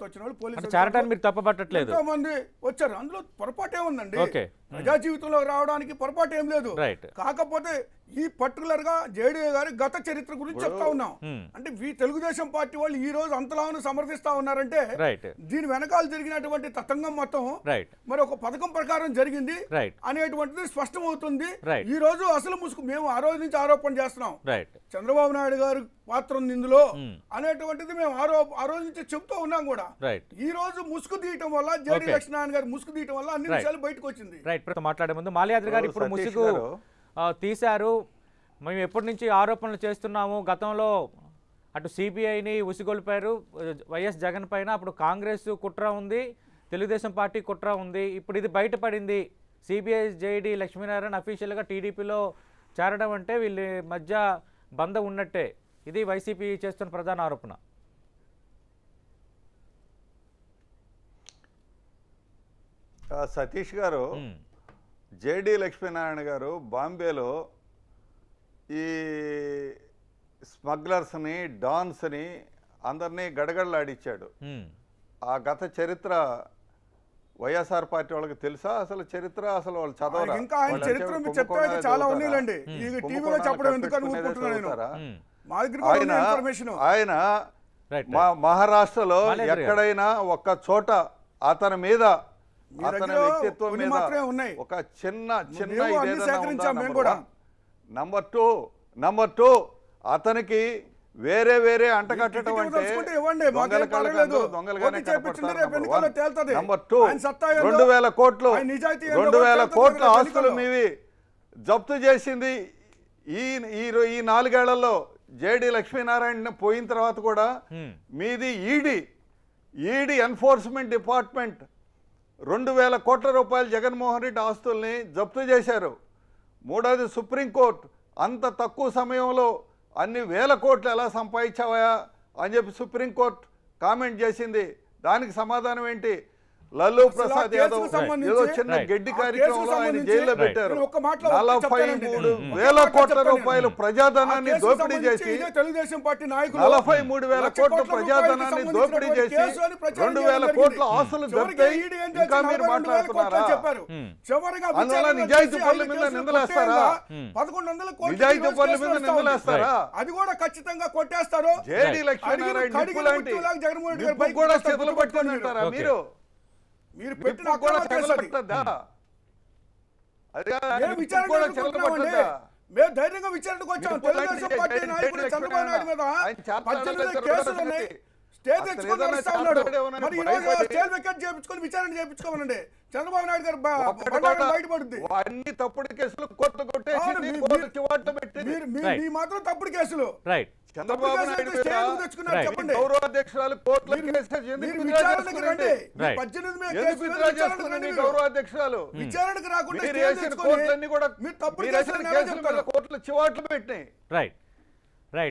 వచ్చిన వాళ్ళు పోలీసులు చేరటానికి మీరు తప్పపట్టట్లేదు. ఎంతో మంది వచ్చారు, అందులో పొరపాటు ఏముందండి? ప్రజా జీవితంలో రావడానికి పొరపాటు ఏం లేదు. కాకపోతే ఈ పర్టికులర్ గా జేడీఏ గారి గత చరిత్ర గురించి చెప్తా ఉన్నాం. అంటే తెలుగుదేశం పార్టీ వాళ్ళు ఈ రోజు అంతలాను సమర్థిస్తా ఉన్నారంటే దీని వెనకాల జరిగినటువంటి తతంగం మొత్తం మరి ఒక పథకం ప్రకారం జరిగింది అనేటువంటిది స్పష్టమవుతుంది. ఈ రోజు అసలు ముసుగు మేము ఆ రోజు నుంచి ఆరోపణ చేస్తున్నాం, చంద్రబాబు నాయుడు గారు పాత్ర ఉంది ఇందులో అనేటువంటిది మేము ఆ రోజు నుంచి చెప్తూ ఉన్నాం కూడా. ఈ రోజు ముసుగు తీయటం వల్ల జేడీ లక్ష్మీనారాయణ గారు ముసుగు తీయటం వల్ల అన్ని విషయాలు బయటకు వచ్చింది. మాట్లాడే ముందు మాల్యాద్రి గారు ఇప్పుడు ముసుగు తీశారు, మేము ఎప్పటి నుంచి ఆరోపణలు చేస్తున్నాము, గతంలో అటు సిబిఐని ఉసిగొల్పారు వైఎస్ జగన్ పైన, అప్పుడు కాంగ్రెస్ కుట్ర ఉంది, తెలుగుదేశం పార్టీ కుట్ర ఉంది, ఇప్పుడు ఇది బయటపడింది, సిబిఐ జేడీ లక్ష్మీనారాయణ అఫీషియల్గా టీడీపీలో చేరడం అంటే వీళ్ళ మధ్య బంధం ఉన్నట్టే, ఇది వైసీపీ చేస్తున్న ప్రధాన ఆరోపణ. సతీష్ గారు, జేడీ లక్ష్మీనారాయణ గారు బాంబేలో ఈ స్మగ్లర్స్ని డాన్స్ని అందరినీ గడగడలాడిచ్చాడు. ఆ గత చరిత్ర వైఎస్ఆర్ పార్టీ వాళ్ళకి తెలుసా? అసలు చరిత్ర అసలు వాళ్ళు చదవరా? ఆయన మహారాష్ట్రలో ఎక్కడైనా ఒక్క చోట అతని మీద అతని వ్యక్తిత్వం మీద ఒక చిన్న నంబర్ టూ అతనికి వేరే వేరే అంటకట్టడం అంటే నంబర్ టూ 2000 కోట్ల ఆస్తులు మీవి జప్తు చేసింది ఈ 4 ఏళ్లలో. జేడీ లక్ష్మీనారాయణ పోయిన తర్వాత కూడా మీది ఈడీ ఎన్ఫోర్స్మెంట్ డిపార్ట్మెంట్ 2000 కోట్ల రూపాయలు జగన్మోహన్ రెడ్డి ఆస్తుల్ని జప్తు చేశారు. మూడోది సుప్రీంకోర్టు అంత తక్కువ సమయంలో అన్ని వేల కోట్లు ఎలా సంపాదించావా అని చెప్పి సుప్రీంకోర్టు కామెంట్ చేసింది. దానికి సమాధానం ఏంటి? లల్లూ ప్రసాద్ యాదవ్ ఏదో చిన్న గడ్డి కార్యక్రమంలో ఆయన జైల్లో పెట్టారు. 43,000 కోట్ల రూపాయలు ప్రజాధనాన్ని దోపిడీ చేసి 43,000 కోట్ల ప్రజాధనాన్ని దోపిడీ చేసి 2,000 కోట్ల ఆస్తులు దొరికాయి. ఇంకా మీరు మాట్లాడుతున్నారా? అందువల్ల నిజాయితీ పనుల మీద నిందలేస్తారా? 1100 నిజాయితీ పనుల మీద నిందలేస్తారా? అది కూడా ఖచ్చితంగా కొట్టేస్తారు. జేడీ లక్ష్మీనారాయణ నిప్పు కూడా చేతులు పట్టుకొని ఉంటారా మీరు? మీరు పెట్టిన మేము ధైర్యంగా విచారణకు వచ్చాం. తెలుగుదేశం పార్టీ నాయకుడు చంద్రబాబు నాయుడు మీద 18 కేసులు ఉన్నాయి, స్టే తెచ్చుకొని వస్తా ఉన్నాడు. మరి ఈ రోజు స్టేల్ వెకేట్ చేయించుకొని విచారణ చేయించుకోమనండి. చంద్రబాబు నాయుడు గారు బయటపడుద్ది. అన్ని తప్పుడు కేసులు కోర్టు కొట్టేసి మీ మాత్రం తప్పుడు కేసులు. చంద్రబాబు నాయుడు గౌరవాధ్యక్షురాలు కోర్టులో గౌరవాధ్యక్షురాలు విచారణకు రాకుండా కోర్టులు చివాట్లు పెట్టినాయి.